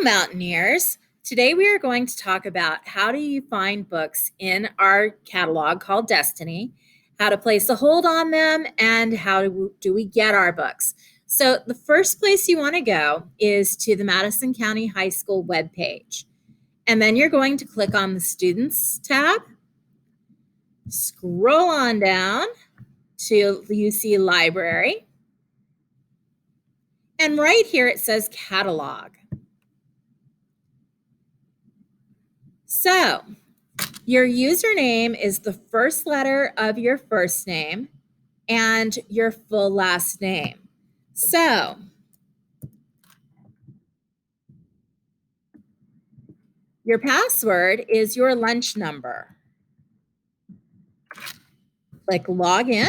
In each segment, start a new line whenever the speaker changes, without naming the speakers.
Mountaineers. Today we are going to talk about how do you find books in our catalog called Destiny, how to place a hold on them, and how do we get our books. So the first place you want to go is to the Madison County High School webpage. And then you're going to click on the Students tab, scroll on down to UC Library, and right here it says Catalog. So your username is the first letter of your first name and your full last name. So your password is your lunch number. Click log in.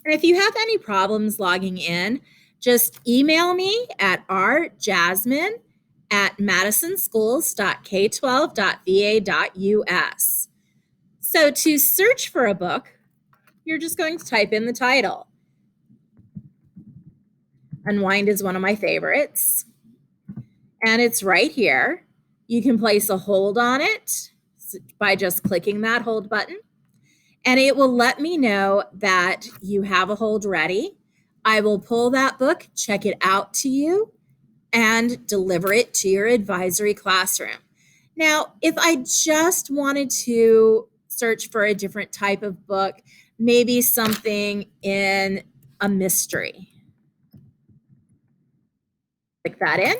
And if you have any problems logging in, just email me at rjasmine@madisonschools.k12.va.us. So to search for a book, you're just going to type in the title. Unwind is one of my favorites. And it's right here. You can place a hold on it by just clicking that hold button. And it will let me know that you have a hold ready. I will pull that book, check it out to you, and deliver it to your advisory classroom. Now, if I just wanted to search for a different type of book, maybe something in a mystery, click that in.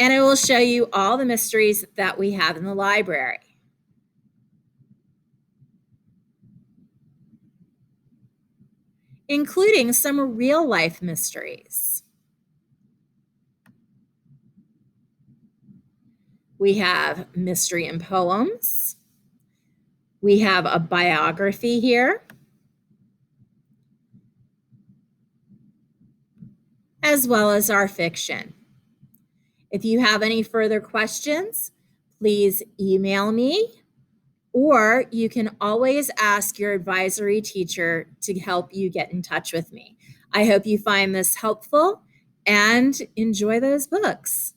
And it will show you all the mysteries that we have in the library. Including some real life mysteries. We have mystery and poems. We have a biography here, as well as our fiction. If you have any further questions, please email me, or you can always ask your advisory teacher to help you get in touch with me. I hope you find this helpful and enjoy those books.